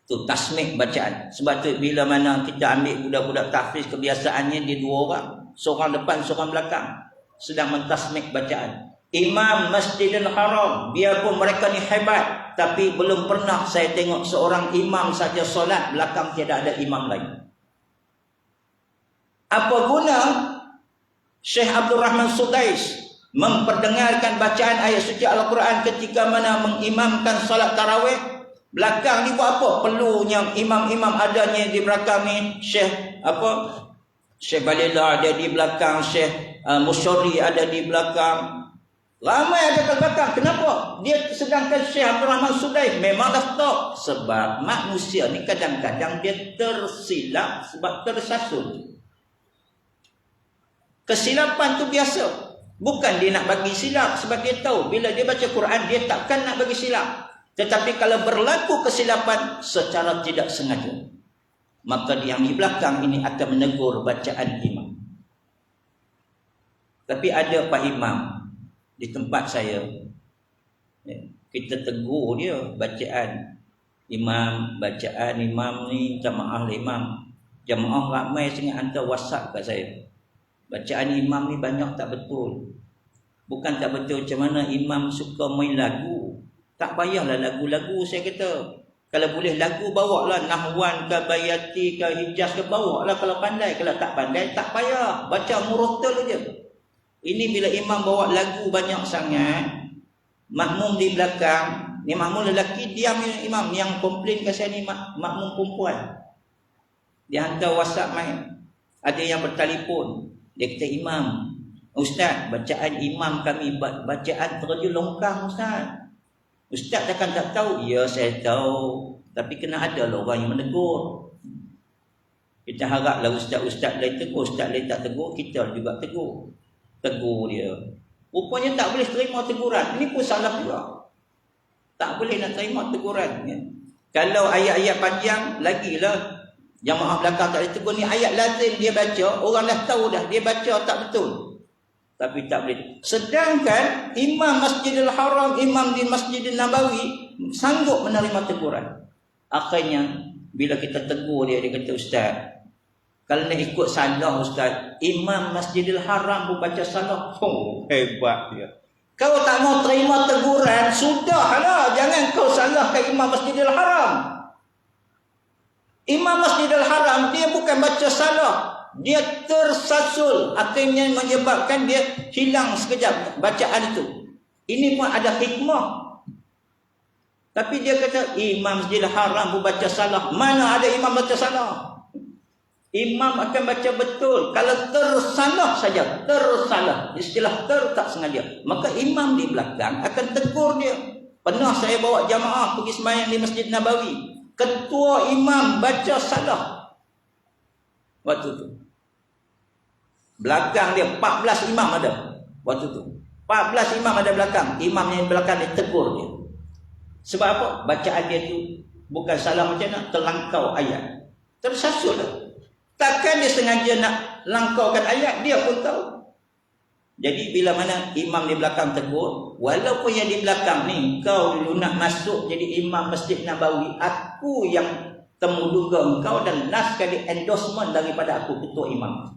Tu tasmik bacaan. Sebab tu bila mana kita ambil budak-budak tahfiz, kebiasaannya dia dua orang, seorang depan, seorang belakang, sedang mentasmik bacaan. Imam Masjidil Haram, biarpun mereka ni hebat, tapi belum pernah saya tengok seorang imam saja solat, belakang tiada ada imam lain. Apa guna Syekh Abdul Rahman Sudais memperdengarkan bacaan ayat suci Al-Quran ketika mana mengimamkan solat tarawih? Belakang ni buat apa? Perlunya imam-imam adanya di belakang ni, Syekh Balila ada di belakang, Syekh Musyari ada di belakang, ramai ada di belakang. Kenapa? Dia sedangkan Syekh Abdul Rahman Sudais memang dah stop. Sebab manusia ni kadang-kadang dia tersilap sebab tersasul. Kesilapan tu biasa. Bukan dia nak bagi silap, sebab dia tahu bila dia baca Quran dia takkan nak bagi silap. Tetapi kalau berlaku kesilapan secara tidak sengaja, maka yang di belakang ini akan menegur bacaan imam. Tapi ada Pak Imam di tempat saya, kita tegur dia bacaan imam ni, minta maaf imam. Jamaah ramai sangat hantar WhatsApp kat saya. Bacaan imam ni banyak tak betul. Bukan tak betul macam mana imam suka main lagu. Tak payahlah lagu-lagu, saya kata. Kalau boleh lagu, bawa lah Nahwan ke Bayati ke Hijaz ke, bawa lah kalau pandai. Kalau tak pandai, tak payah. Baca murotal je. Ini bila imam bawa lagu banyak sangat, makmum di belakang, ni makmum lelaki diam imam, yang komplain kasih ni makmum perempuan. Dia hantar WhatsApp main. Ada yang bertelefon, dia kata, imam, ustaz, bacaan imam kami bacaan terlalu longkang ustaz. Ustaz takkan tak tahu? Ya, saya tahu, tapi kena ada lah orang yang menegur. Kita haraplah ustaz-ustaz lain tegur, ustaz lain tak tegur, kita juga tegur. Tegur dia. Rupanya tak boleh terima teguran. Ini pun salah juga. Tak boleh nak terima teguran. Ya. Kalau ayat-ayat panjang, lagilah. Jamaah belakang tak boleh tegur. Ni ayat lazim dia baca, orang dah tahu dah. Dia baca tak betul. Tapi tak boleh. Sedangkan imam Masjidil Haram, imam di Masjidil Nabawi sanggup menerima teguran. Akhirnya bila kita tegur dia, dia kata, ustaz, kalau nak ikut salah ustaz, imam Masjidil Haram pun baca salah. Oh, hebat dia. Kau tak mau terima teguran, sudahlah, jangan kau salahkan imam Masjidil Haram. Imam Masjidil Haram dia bukan baca salah, dia tersasul, akhirnya menyebabkan dia hilang sekejap bacaan itu. Ini pun ada hikmah. Tapi dia kata imam Masjidil Haram pun baca salah. Mana ada imam baca salah? Imam akan baca betul. Kalau tersalah saja, tersalah, istilah tak sengaja, maka imam di belakang akan tegur dia. Pernah saya bawa jamaah pergi sembahyang di Masjid Nabawi, ketua imam baca salah. Waktu tu belakang dia 14 imam ada. Waktu tu 14 imam ada belakang. Imam yang belakang dia tegur dia. Sebab apa? Bacaan dia tu bukan salah macam nak terlangkau ayat. Tersasul lah. Takkan dia sengaja nak langkaukan ayat, dia pun tahu. Jadi bila mana imam di belakang tegur, walaupun yang di belakang ni kau dulu nak masuk jadi imam Masjid Nabawi, aku yang temuduga engkau dan last kali endorsement daripada aku ketua imam.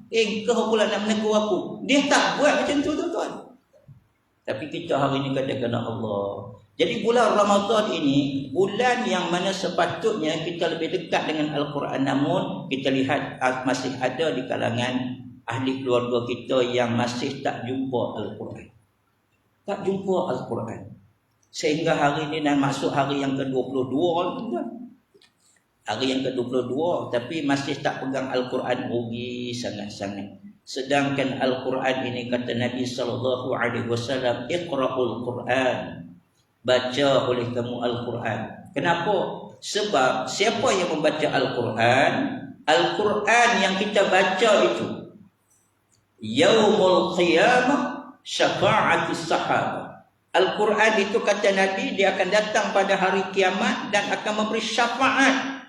Kau pula nak menegur aku. Dia tak buat macam tu tuan-tuan. Tapi kita hari ini katakan Allah. Jadi bulan Ramadan ini bulan yang mana sepatutnya kita lebih dekat dengan Al-Quran, namun kita lihat masih ada di kalangan ahli keluarga kita yang masih tak jumpa Al-Quran. Tak jumpa Al-Quran. Sehingga hari ini dan masuk hari yang ke-22 tuan. Hari yang ke-22 tapi masih tak pegang Al-Quran, rugi sangat-sangat. Sedangkan Al-Quran ini kata Nabi SAW, Iqra'ul Quran. Baca oleh kamu Al-Quran. Kenapa? Sebab siapa yang membaca Al-Quran, Al-Quran yang kita baca itu Yaumul Qiyamah Syafa'atis Sahabah. Al-Quran itu kata Nabi, dia akan datang pada hari kiamat dan akan memberi syafaat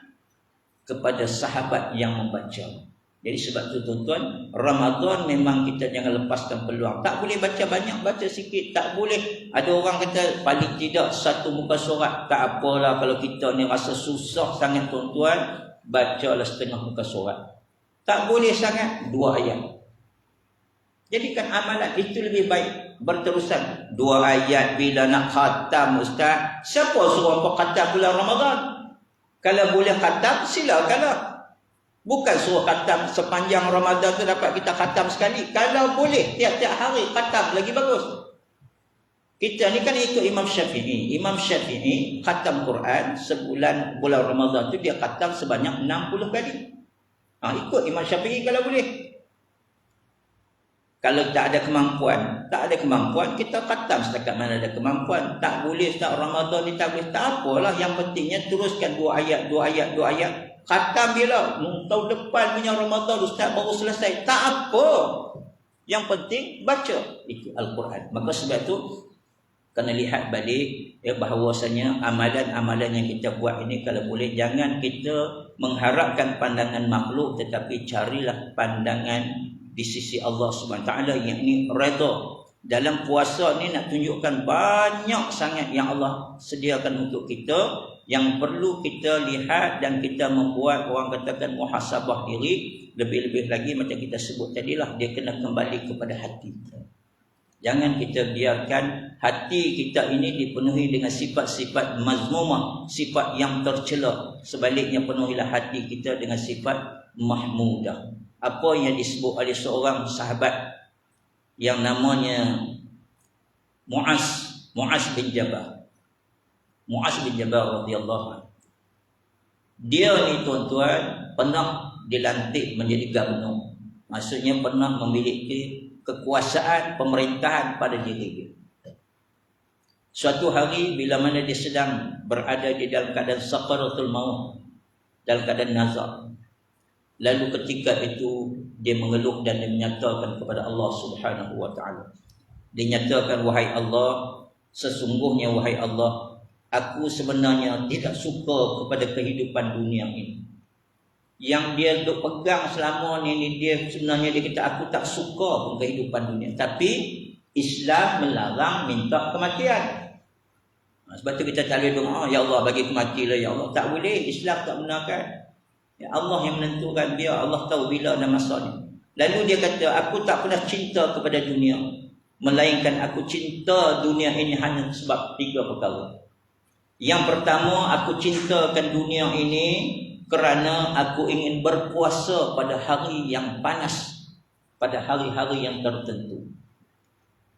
kepada sahabat yang membaca. Jadi sebab itu tuan-tuan, Ramadan memang kita jangan lepaskan peluang. Tak boleh baca banyak, baca sikit. Tak boleh. Ada orang kata paling tidak satu muka surat. Tak apalah kalau kita ni rasa susah sangat tuan-tuan, bacalah setengah muka surat. Tak boleh sangat 2 ayat. Jadikan amalan itu lebih baik berterusan. 2 ayat bila nak khatam ustaz. Siapa suruh apa khatam bulan Ramadan? Kalau boleh khatam, silakanlah. Bukan suruh khatam sepanjang Ramadan tu dapat kita khatam sekali. Kalau boleh tiap-tiap hari khatam lagi bagus. Kita ni kan ikut Imam Syafi'i. Imam Syafi'i khatam Quran sebulan bulan Ramadan tu dia khatam sebanyak 60 kali. Ikut Imam Syafi'i kalau boleh. Kalau tak ada kemampuan, kita khatam setakat mana ada kemampuan. Tak boleh setiap Ramadan ni tak boleh. Tak apalah, yang pentingnya teruskan 2 ayat. Khatam bila tahun depan punya Ramadan ustaz baru selesai. Tak apa. Yang penting baca itu Al-Quran. Maka sebab tu kena lihat balik bahawasanya amalan-amalan yang kita buat ini kalau boleh jangan kita mengharapkan pandangan makhluk, tetapi carilah pandangan di sisi Allah Subhanahu Taala, yakni redha. Dalam puasa ni nak tunjukkan banyak sangat yang Allah sediakan untuk kita, yang perlu kita lihat dan kita membuat orang katakan muhasabah diri. Lebih-lebih lagi macam kita sebut tadilah, dia kena kembali kepada hati kita. Jangan kita biarkan hati kita ini dipenuhi dengan sifat-sifat mazmumah, sifat yang tercela. Sebaliknya penuhilah hati kita dengan sifat mahmudah. Apa yang disebut oleh seorang sahabat yang namanya Mu'az bin Jabal. Mu'az bin Jabal radhiyallahu anhu. Dia ni tuan-tuan pernah dilantik menjadi gubernur. Maksudnya pernah memiliki kekuasaan pemerintahan pada diri dia. Suatu hari bila mana dia sedang berada di dalam keadaan sakaratul maut, dalam keadaan nazar. Lalu ketika itu dia mengeluh dan dia menyatakan kepada Allah Subhanahu wa taala. Dia nyatakan, wahai Allah, sesungguhnya wahai Allah, aku sebenarnya tidak suka kepada kehidupan dunia ini. Yang dia duk pegang selama ni dia sebenarnya dia kata aku tak suka pun kehidupan dunia. Tapi Islam melarang minta kematian. Sebab tu kita tak boleh doa, ya Allah bagi kematilah ya Allah. Tak boleh, Islam tak benarkan. Ya Allah yang menentukan, biar Allah tahu bila dan masanya. Lalu dia kata, aku tak pernah cinta kepada dunia, melainkan aku cinta dunia ini hanya sebab 3 perkara. Yang pertama, aku cintakan dunia ini kerana aku ingin berpuasa pada hari yang panas, pada hari-hari yang tertentu.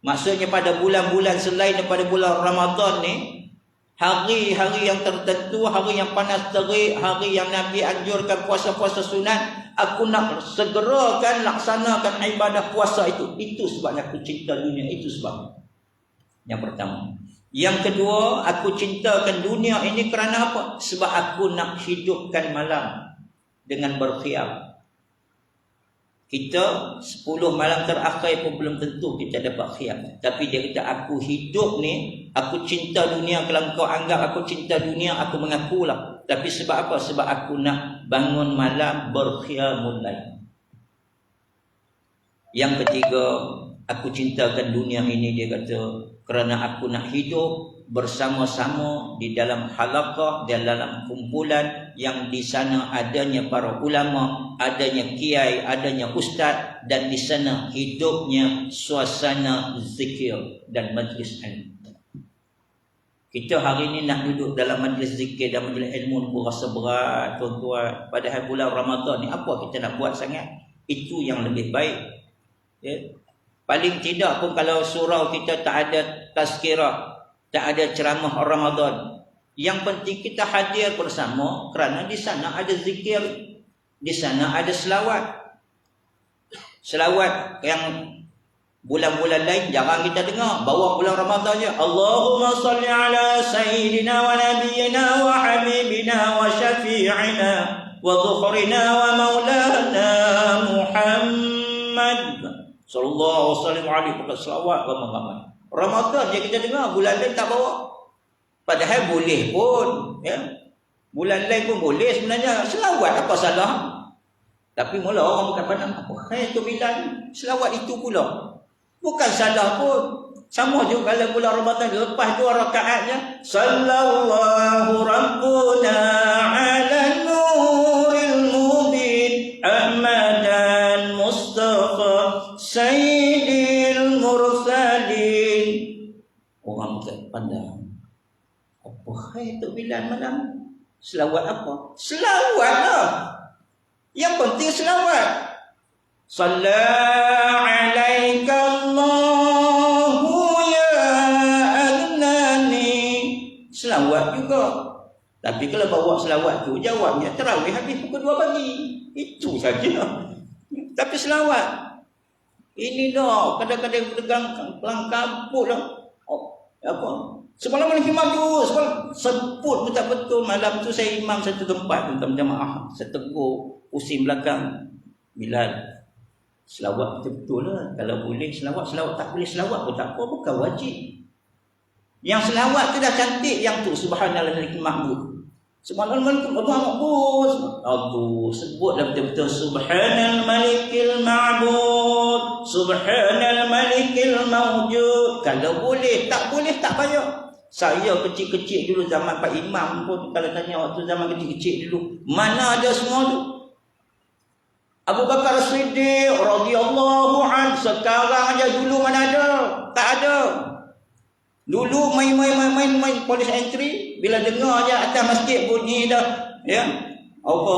Maksudnya pada bulan-bulan selain daripada bulan Ramadan ni, hari-hari yang tertentu, hari yang panas terik, hari yang Nabi anjurkan puasa-puasa sunat, aku nak segerakan laksanakan ibadah puasa itu. Itu sebabnya aku cinta dunia, itu sebab. Yang pertama. Yang kedua, aku cintakan dunia ini kerana apa? Sebab aku nak hidupkan malam dengan berkhiyam. Kita 10 malam terakhir pun belum tentu kita dapat khiyam. Tapi dia kata aku hidup ni, aku cinta dunia. Kalau kau anggap aku cinta dunia, aku mengakulah. Tapi sebab apa? Sebab aku nak bangun malam berkhiyamul lail. Yang ketiga, aku cintakan dunia ini, dia kata, kerana aku nak hidup bersama-sama di dalam halaqah, di dalam kumpulan yang di sana adanya para ulama, adanya kiai, adanya ustaz, dan di sana hidupnya suasana zikir dan majlis ilmu. Kita hari ini nak duduk dalam majlis zikir dan majlis ilmu pun rasa berat, tuan-tuan. Padahal bulan Ramadan ni apa kita nak buat sangat? Itu yang lebih baik. Ya. Paling tidak pun kalau surau kita tak ada tazkirah, tak ada ceramah Ramadan, yang penting kita hadir bersama kerana di sana ada zikir, di sana ada selawat. Selawat yang bulan-bulan lain jarang kita dengar, bawa bulan Ramadan je. Allahumma salli ala sayyidina wa nabiyyina wa habibina wa syafi'ina wa dhuhrina wa maulana Muhammad sallallahu alaihi wasallam. Selawat ramai-ramai. Ramadan je kita dengar, bulan lain tak bawa. Padahal boleh pun, ya. Bulan lain pun boleh sebenarnya. Selawat apa salah? Tapi mula orang bukan pandang apa tu bilan. Selawat itu pula bukan salah pun. Sama juga kalau bulan Ramadan lepas 2 rakaatnya, sallallahu rabbuna ala nuril mubin ahmadan mustafa sayyidil mursalin. Orang bukan pandang apa tu bilan malam. Selawat apa? Selawat lah. Yang penting selawat. Sallallahu alaika Allahu ya adnani. Selawat juga. Tapi kalau bawa selawat tu, jawabnya tarawih habis pukul 2 pagi. Itu saja. Tapi selawat. Ini dah kadang-kadang pegang pelang kamput lah. Oh, apa? Semalam malam maju, semalam sebut pun tak betul. Malam tu saya imam satu tempat tentang jamaah. Saya tegur pusing belakang. Bilal, selawat betul-betul lah. Kalau boleh selawat, selawat. Tak boleh selawat pun tak apa, bukan wajib. Yang selawat tu dah cantik yang tu. Subhanallah malikil ma'bud. Subhanallah malikil ma'bud. Aduh, sebutlah betul-betul. Subhanallah malikil ma'bud. Subhanallah malikil mawjud. Kalau boleh, tak boleh tak payah. Saya kecil-kecil dulu zaman Pak Imam pun kalau tanya waktu zaman kecil-kecil dulu, mana ada semua tu? Abu Bakar Siddiq radhiyallahu anhu, sekarang aja, dulu mana ada? Tak ada. Dulu main polis entry, bila dengar aja atas masjid bunyi dah, ya. Apa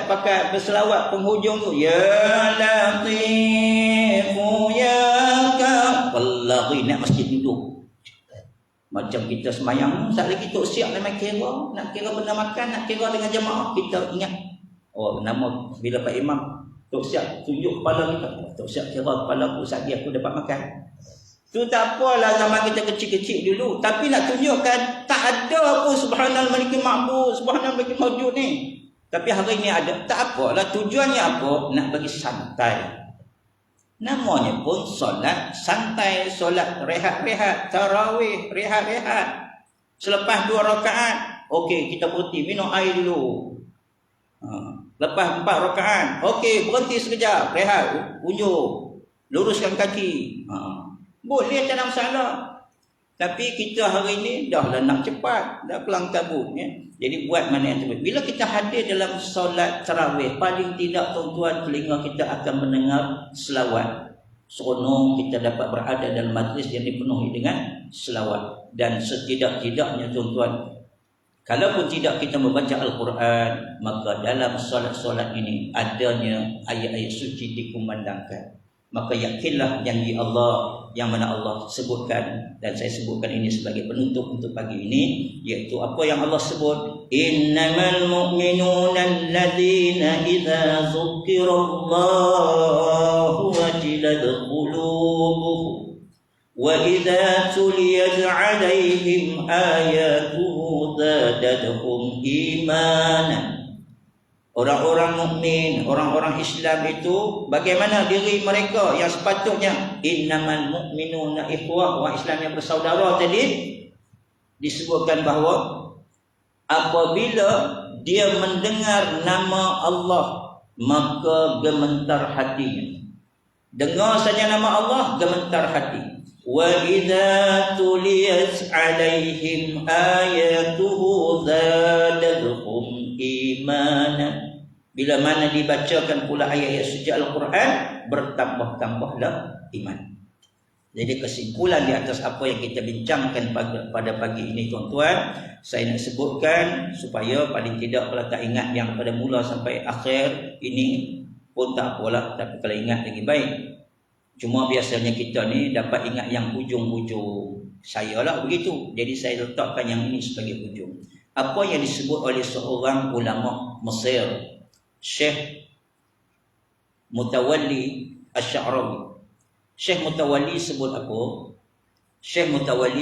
pakai berselawat penghujung tu, ya Latifu ya lari nak masjid duduk. Macam kita semayang, tak lagi tok siap nak kira, nak kira benda makan, nak kira dengan jemaah, kita ingat. Oh, nama bila Pak Imam tok siap tunjuk kepala kita, tok siap kira kepala aku saat aku dapat makan. Tu tak apalah zaman kita kecil-kecil dulu, tapi nak tunjukkan tak ada apa subhanal malikul ma'bud, subhanal malikul mawjud ni. Tapi hari ni ada, tak apalah, tujuannya apa? Nak bagi santai. Namanya pun solat santai, solat rehat-rehat, tarawih, rehat-rehat. Selepas 2 rakaat, okey kita berhenti minum air dulu. Lepas 4 rakaat, okey berhenti sekejap, rehat, unjuk, luruskan kaki. Boleh, tak ada masalah. Tapi kita hari ni dah lah nak cepat, dah kelang kabut ya. Jadi buat mana yang terbaik. Bila kita hadir dalam solat tarawih, paling tidak tuan-tuan telinga kita akan mendengar selawat. Seronok kita dapat berada dalam majlis yang dipenuhi dengan selawat. Dan setidak-tidaknya tuan-tuan, kalaupun tidak kita membaca Al-Quran, maka dalam solat-solat ini adanya ayat-ayat suci dikumandangkan. Maka yakinlah janji Allah yang mana Allah sebutkan, dan saya sebutkan ini sebagai penutup untuk pagi ini, iaitu apa yang Allah sebut, innamal mu'minuna alladzina idza dzukirallahu wajilat qulubuhum wa idza tuliyat 'alaihim ayatuhu zadatuhum imanan. Orang-orang mukmin, orang-orang Islam itu bagaimana diri mereka yang sepatutnya? Innamal mu'minuna ikhwah, orang Islam yang bersaudara tadi disebutkan bahawa apabila dia mendengar nama Allah maka gemetar hatinya. Dengar saja nama Allah, gemetar hati. Wa idza tuliyat 'alaihim ayatuhu zadatuhum imanan. Bila mana dibacakan pula ayat-ayat suci Al-Quran, bertambah-tambahlah iman. Jadi kesimpulan di atas apa yang kita bincangkan pada pagi ini tuan-tuan, saya nak sebutkan supaya paling tidak kalau tak ingat yang pada mula sampai akhir ini pun tak apalah, tapi kalau ingat lagi baik. Cuma biasanya kita ni dapat ingat yang hujung-hujung. Saya lah begitu. Jadi saya letakkan yang ini sebagai hujung. Apa yang disebut oleh seorang ulama Mesir, Syekh Mutawalli Asy-Sya'rawi. Syekh Mutawalli sebut apa? Syekh Mutawalli